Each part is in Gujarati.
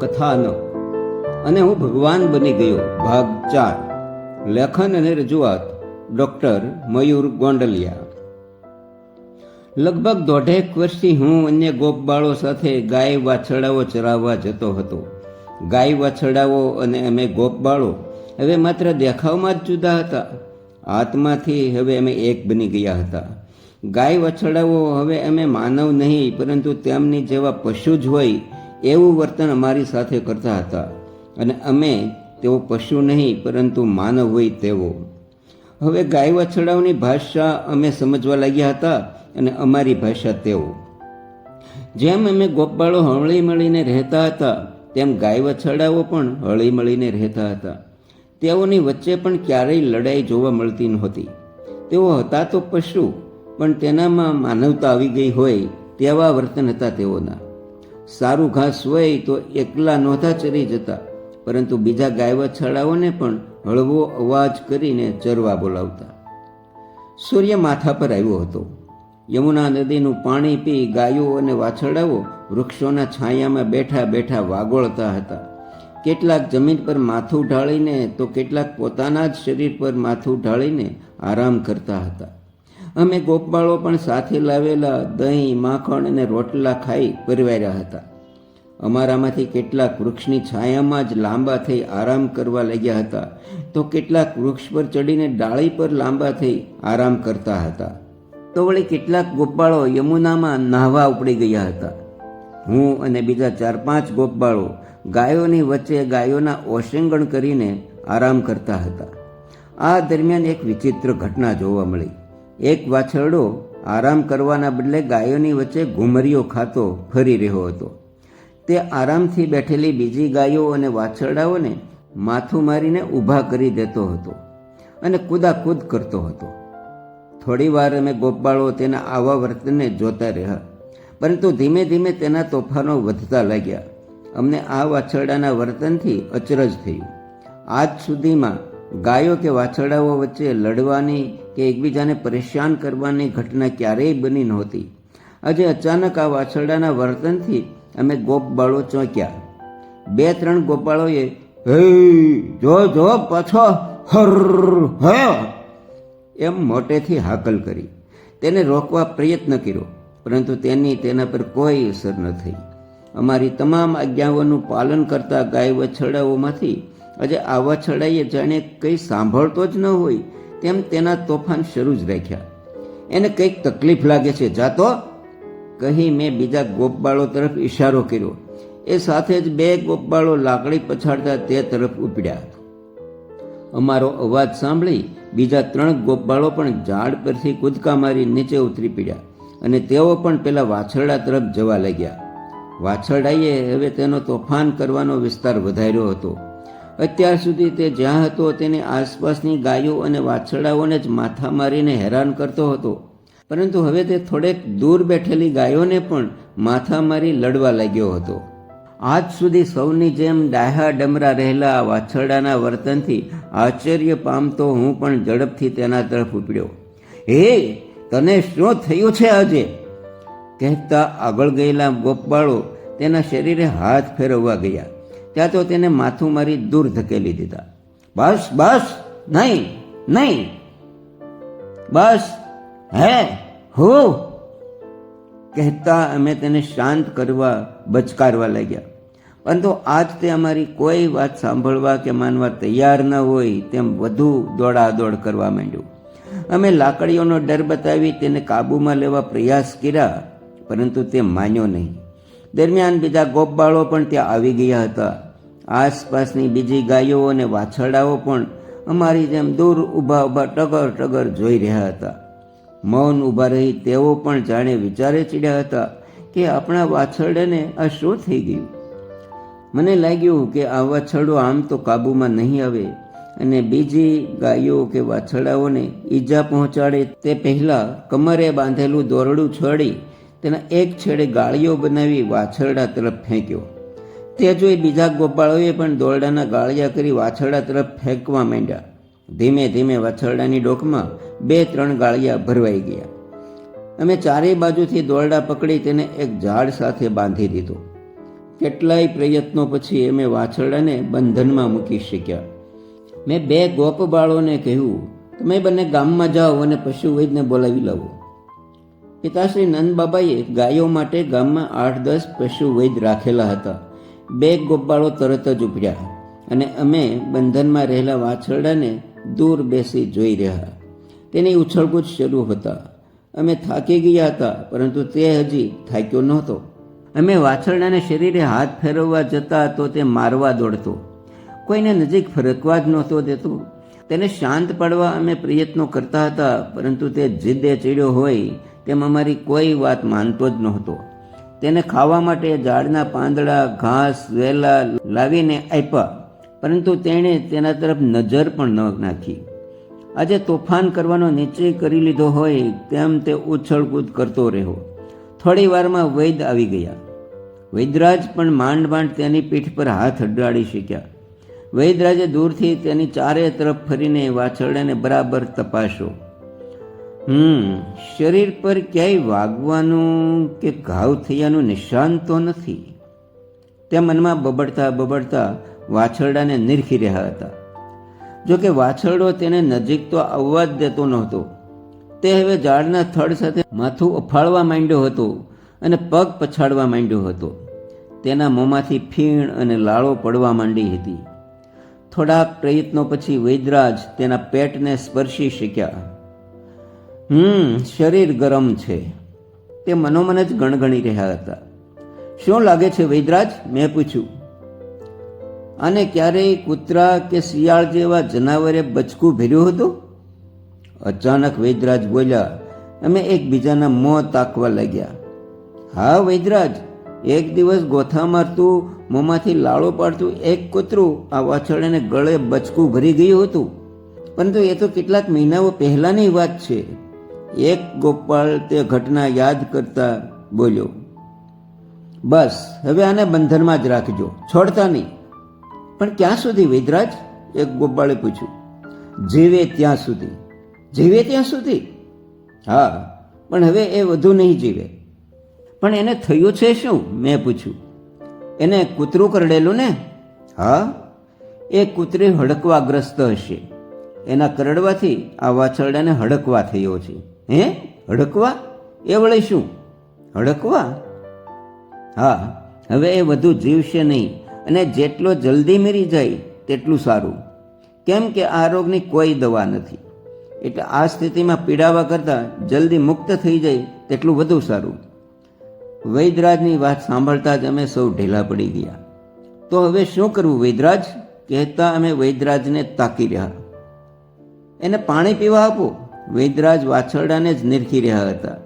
કથાનક અને હું ભગવાન બની ગયો ભાગ 4. લેખન અને રજૂઆત ડોક્ટર મયુર ગોંડલિયા. લગભગ 1.5 વર્ષથી હું અન્ય ગોપબાળો સાથે ગાય વાછરડાઓ ચરાવવા જતો હતો. ગાય વાછરડાઓ અને અમે ગોપબાળો હવે માત્ર દેખાવમાં જ જુદા હતા. આત્માથી હવે અમે એક બની ગયા હતા. ગાય વાછરડાઓ હવે અમે માનવ નહીં પરંતુ તેમની જેવા પશુ જ હોય એવું વર્તન અમારી સાથે કરતા હતા, અને અમે તેઓ પશુ નહીં પરંતુ માનવ હોય તેવો. હવે ગાય વાછરડાઓની ભાષા અમે સમજવા લાગ્યા હતા અને અમારી ભાષા તેઓ. જેમ અમે ગોપબાળો હળી મળીને રહેતા હતા તેમ ગાય વાછરડાઓ પણ હળી મળીને રહેતા હતા. તેઓની વચ્ચે પણ ક્યારેય લડાઈ જોવા મળતી નહોતી. તેઓ હતા તો પશુ, પણ તેનામાં માનવતા આવી ગઈ હોય તેવા વર્તન હતા તેઓના. સારું ઘાસ હોય તો એકલા નહોતા ચરી જતા, પરંતુ બીજા ગાય વાછરડાઓને પણ હળવો અવાજ કરીને ચરવા બોલાવતા. સૂર્ય માથા પર આવ્યો હતો. યમુના નદીનું પાણી પી ગાયો અને વાછરડાઓ વૃક્ષોના છાયામાં બેઠા બેઠા વાગોળતા હતા. કેટલાક જમીન પર માથું ઢાળીને તો કેટલાક પોતાના જ શરીર પર માથું ઢાળીને આરામ કરતા હતા. અમે ગોપબાળો પણ સાથે લાવેલા દહીં, માખણ અને રોટલા ખાઈ પરવાર્યા હતા. અમારામાંથી કેટલાક વૃક્ષની છાયામાં જ લાંબા થઈ આરામ કરવા લાગ્યા હતા, તો કેટલાક વૃક્ષ પર ચડીને ડાળી પર લાંબા થઈ આરામ કરતા હતા. તો વળી કેટલાક ગોપબાળો યમુનામાં નાહવા ઉપડી ગયા હતા. હું અને બીજા 4-5 ગોપબાળો ગાયોની વચ્ચે ગાયોના ઓશેંગણ કરીને આરામ કરતા હતા. આ દરમિયાન એક વિચિત્ર ઘટના જોવા મળી. એક વાછરડો આરામ કરવાના બદલે ગાયોની વચ્ચે ઘુમરીઓ ખાતો ફરી રહ્યો હતો. તે આરામથી બેઠેલી બીજી ગાયો અને વાછરડાઓને માથું મારીને ઊભા કરી દેતો હતો અને કૂદાકૂદ કરતો હતો. થોડી વાર અમે ગોપબાળો તેના આવા વર્તનને જોતા રહ્યા, પરંતુ ધીમે ધીમે તેના તોફાનો વધતા લાગ્યા. અમને આ વાછરડાના વર્તનથી અચરજ થયું. આજ સુધીમાં ગાયો કે વાછરડાઓ વચ્ચે લડવાની કે એકબીજાને પરેશાન કરવાની ઘટના ક્યારેય બની નહોતી. આજે અચાનક આ વાછરડાના વર્તનથી અમે ગોપબાળો ચોંક્યા. 2-3 ગોપાળોએ હે જો જો પાછો હર હે એમ મોટેથી હાકલ કરી. તેને રોકવા પ્રયત્ન કર્યો, પરંતુ તેના પર કોઈ અસર ન થઈ. અમારી તમામ આજ્ઞાઓનું પાલન કરતા ગાય વાછરડાઓમાંથી આજે આ વાછરડાએ જાણે કંઈ સાંભળતો જ ન હોય તેમ તેના તોફાન શરૂ જ રાખ્યા. એને કંઈક તકલીફ લાગે છે, જાતો કહી મેં બીજા ગોપબાળો તરફ ઈશારો કર્યો. એ સાથે જ 2 ગોપબાળો લાકડી પછાડતા તે તરફ ઉપડ્યા. અમારો અવાજ સાંભળી બીજા 3 ગોપબાળો પણ ઝાડ પરથી કૂદકા મારી નીચે ઉતરી પડ્યા અને તેઓ પણ પેલા વાછરડા તરફ જવા લાગ્યા. વાછરડાએ હવે તેનો તોફાન કરવાનો વિસ્તાર વધાર્યો હતો. અત્યાર સુધી તે જ્યાં હતો તેની આસપાસની ગાયો અને વાછરડાઓને જ માથા મારીને હેરાન કરતો હતો, પરંતુ હવે તે થોડેક દૂર બેઠેલી ગાયોને પણ માથા મારી લડવા લાગ્યો હતો. આજ સુધી સૌની જેમ ડાહ્યા ડમરા રહેલા વાછરડાના વર્તનથી આશ્ચર્ય પામતો હું પણ ઝડપથી તેના તરફ ઉપડ્યો. હે, તને શું થયું છે આજે? કહેતા આગળ ગયેલા ગોપબાળો તેના શરીરે હાથ ફેરવવા ગયા. ત્યાં તો તેને માથું મારી દૂર ધકેલી દીધા. બસ બસ, નહીં નહીં, બસ હે હું કહેતા અમે તેને શાંત કરવા બચકારવા લાગ્યા, પરંતુ આજ તે અમારી કોઈ વાત સાંભળવા કે માનવા તૈયાર ન હોય તેમ વધુ દોડાદોડ કરવા માંડ્યું. અમે લાકડીઓનો ડર બતાવી તેને કાબૂમાં લેવા પ્રયાસ કર્યા, પરંતુ તે માન્યો નહીં. દરમિયાન બીજા ગોપબાળો પણ ત્યાં આવી ગયા હતા. આસપાસની બીજી ગાયો અને વાછરડાઓ પણ અમારી જેમ દૂર ઊભા ઊભા ટગર ટગર જોઈ રહ્યા હતા. મૌન ઊભા રહી તેઓ પણ જાણે વિચારે ચડ્યા હતા કે આપણા વાછરડાને આ શું થઈ ગયું. મને લાગ્યું કે આ વાછરડો આમ તો કાબૂમાં નહીં આવે અને બીજી ગાયો કે વાછરડાઓને ઈજા પહોંચાડે તે પહેલાં કમરે બાંધેલું દોરડું છોડી તેના એક છેડે ગાળીઓ બનાવી વાછરડા તરફ ફેંક્યો. તે જોઈ બીજા ગોપાળોએ પણ દોરડાના ગાળિયા કરી વાછરડા તરફ ફેંકવા માંડ્યા. ધીમે ધીમે વાછરડાની ડોકમાં 2-3 ગાળિયા ભરવાઈ ગયા. અમે ચારેય બાજુથી દોરડા પકડી તેને એક ઝાડ સાથે બાંધી દીધો. કેટલાય પ્રયત્નો પછી અમે વાછરડાને બંધનમાં મૂકી શક્યા. મેં 2 ગોપ બાળોને કહ્યું, તમે બંને ગામમાં જાઓ અને પશુ વૈદને બોલાવી લાવો. પિતાશ્રી નંદબાબાએ ગાયો માટે ગામમાં 8-10 પશુ વૈદ રાખેલા હતા. 2 ગોપબાળો તરત જ ઉપડ્યા અને અમે બંધનમાં રહેલા વાછરડાને દૂર બેસી જોઈ રહ્યા. તેની ઉછળકૂદ શરૂ હતા. અમે થાકી ગયા હતા, પરંતુ તે હજી થાક્યો નહોતો. અમે વાછરડાને શરીરે હાથ ફેરવવા જતા તો તે મારવા દોડતો, કોઈને નજીક ફરકવા જ નહોતો દેતો. તેને શાંત પાડવા અમે પ્રયત્નો કરતા હતા, પરંતુ તે જીદે ચીડ્યો હોય તેમ અમારી કોઈ વાત માનતો જ નહોતો. તેને ખાવા માટે ઝાડના પાંદડા, ઘાસ, વેલા લાવીને આપ્યા, પરંતુ તેણે તેના તરફ નજર પણ ન નાખી. આજે તોફાન કરવાનો નિશ્ચય કરી લીધો હોય તેમ તે ઉછળકૂદ કરતો રહ્યો. થોડી વારમાં વૈદ આવી ગયા. વૈદરાજ પણ માંડ માંડ તેની પીઠ પર હાથ અડાડી શક્યા. વૈદરાજે દૂરથી તેની ચારે તરફ ફરીને વાછરડાને બરાબર તપાસ્યો. શરીર પર ક્યાંય વાગવાનું કે ઘાવ થયાનું નિશાન તો નથી. તે મનમાં બબડતા બબડતા વાછરડાને નિરખી રહ્યા હતા. જોકે વાછરડો તેને નજીક તો આવવા જ દેતો નહોતો. તે હવે ઝાડના થડ સાથે માથું અફાળવા માંડ્યો હતો અને પગ પછાડવા માંડ્યો હતો. તેના મોંમાંથી ફીણ અને લાળો પડવા માંડી હતી. થોડાક પ્રયત્નો પછી વૈદરાજ તેના પેટને સ્પર્શી શક્યા. શરીર ગરમ છે, તે મનોમન જ ગણગણી રહ્યા હતા. શું લાગે છે વૈદરાજ? મેં પૂછ્યું. આને ક્યારેય કૂતરા કે શિયાળ જેવા જનાવરે બચકું ભર્યું હતું? અચાનક વૈદરાજ બોલ્યા. અમે એકબીજાના મોં તાકવા લાગ્યા. હા વૈદરાજ, એક દિવસ ગોથા મારતું, મોંમાંથી લાળો પાડતું એક કૂતરું આ વાછરડાને ગળે બચકું ભરી ગયું હતું. પરંતુ એ તો કેટલાક મહિનાઓ પહેલાની વાત છે. એક ગોપાળ તે ઘટના યાદ કરતા બોલ્યો. બસ હવે આને બંધનમાં જ રાખજો, છોડતા નહીં. પણ ક્યાં સુધી વૈદરાજ? એક ગોપાળે પૂછ્યું. જીવે ત્યાં સુધી. જીવે ત્યાં સુધી? હા, પણ હવે એ વધુ નહીં જીવે. પણ એને થયું છે શું? મેં પૂછ્યું. એને કૂતરું કરડેલું ને? હા, એ કૂતરી હડકવાગ્રસ્ત હશે. એના કરડવાથી આ વાછરડાને હડકવા થયો છે. હે, હડકવા? એ વળી શું? હડકવા? હા, હવે એ વધુ જીવશે નહીં, અને જેટલો જલ્દી મરી જાય તેટલું સારું. કેમ કે આ રોગની કોઈ દવા નથી. એટલે આ સ્થિતિમાં પીડાવા કરતાં જલ્દી મુક્ત થઈ જાય તેટલું વધુ સારું. વૈદરાજની વાત સાંભળતા જ અમે સૌ ઢીલા પડી ગયા. તો હવે શું કરવું વૈદરાજ? કહેતા અમે વૈદરાજને તાકી રહ્યા. એને પાણી પીવા આપો. વૈદરાજ વાછરડાને જ નિરખી રહ્યા હતા.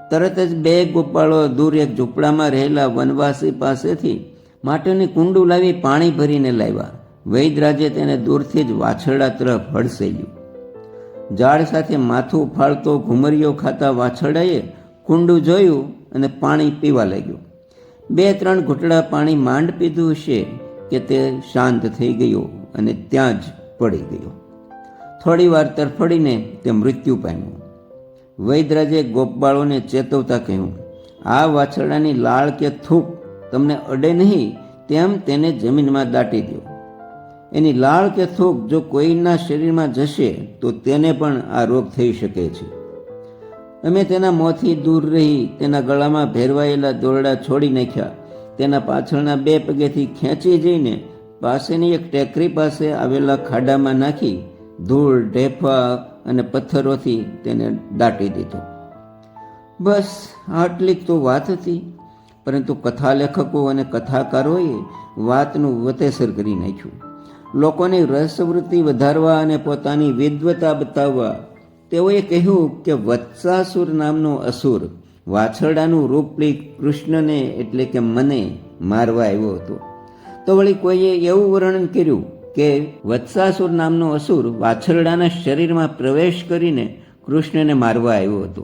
તરત જ 2 ગોપાળો દૂર એક ઝૂંપડામાં રહેલા વનવાસી પાસેથી માટીની કુંડું લાવી પાણી ભરીને લાવ્યા. વૈદરાજે તેને દૂરથી જ વાછરડા તરફ હડસેલ્યું. ઝાડ સાથે માથું ફાળતો ઘુમરીઓ ખાતા વાછરડાએ કુંડું જોયું અને પાણી પીવા લાગ્યું. 2-3 ઘૂંટડા પાણી માંડ પીધું હશે કે તે શાંત થઈ ગયો અને ત્યાં જ પડી ગયો. થોડી વાર તરફડીને તે મૃત્યુ પામ્યું. વૈદરાજે ગોપબાળોને ચેતવતા કહ્યું, આ વાછરડાની લાળ કે થૂક તમને અડે નહીં તેમ તેને જમીનમાં દાટી દો. એની લાળ કે થૂક જો કોઈના શરીરમાં જશે તો તેને પણ આ રોગ થઈ શકે છે. અમે તેના મોંથી દૂર રહી તેના ગળામાં ભેરવાયેલા દોરડા છોડી નાખ્યા. તેના પાછળના 2 પગેથી ખેંચી જઈને પાસેની એક ટેકરી પાસે આવેલા ખાડામાં નાખી ધૂળ, ઢેફા અને પથ્થરોથી તેને દાટી દીધો. બસ આટલી તો વાત હતી. પરંતુ કથા લેખકો અને કથાકારોએ વાતનું વતેસર કરી નાખ્યું. લોકોની રસવૃત્તિ વધારવા અને પોતાની વિદ્વતા બતાવવા તેઓએ કહ્યું કે વત્સાસુર નામનો અસુર વાછરડાનું રૂપ લઈ કૃષ્ણને એટલે કે મને મારવા આવ્યો હતો. તો વળી કોઈએ એવું વર્ણન કર્યું કે વત્સાસુર નામનો અસુર વાછરડાના શરીરમાં પ્રવેશ કરીને કૃષ્ણને મારવા આવ્યો હતો.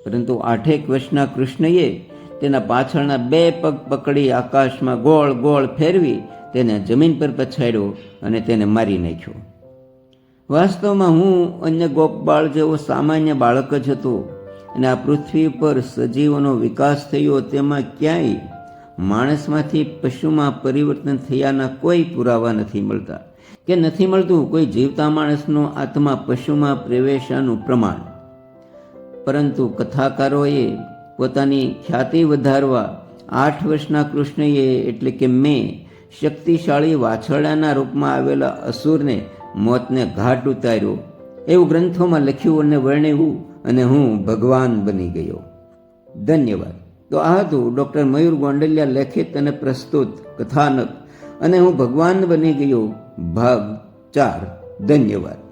પરંતુ 8 વર્ષના કૃષ્ણએ તેના પાછળના 2 પગ પકડી આકાશમાં ગોળ ગોળ ફેરવી તેને જમીન પર પછાડ્યો અને તેને મારી નાખ્યો. વાસ્તવમાં હું અન્ય ગોપબાળ જેવો સામાન્ય બાળક જ હતો અને આ પૃથ્વી પર સજીવોનો વિકાસ થયો તેમાં ક્યાંય માણસમાંથી પશુમાં પરિવર્તન થયાના કોઈ પુરાવા નથી મળતા, કે નથી મળતું કોઈ જીવતા માણસનો આત્મા પશુમાં પ્રવેશાનું પ્રમાણ. પરંતુ કથાકારોએ પોતાની ખ્યાતિ વધારવા 8 વર્ષના કૃષ્ણએ એટલે કે મેં શક્તિશાળી વાછરડાના રૂપમાં આવેલા અસુરને મોતને ઘાટ ઉતાર્યો એવું ગ્રંથોમાં લખ્યું અને વર્ણવ્યું, અને હું ભગવાન બની ગયો. ધન્યવાદ. તો આ હતું ડૉક્ટર મયુર ગોંડલિયા લેખિત અને પ્રસ્તુત કથાનક અને હું ભગવાન બની ગયો ભાગ 4. ધન્યવાદ.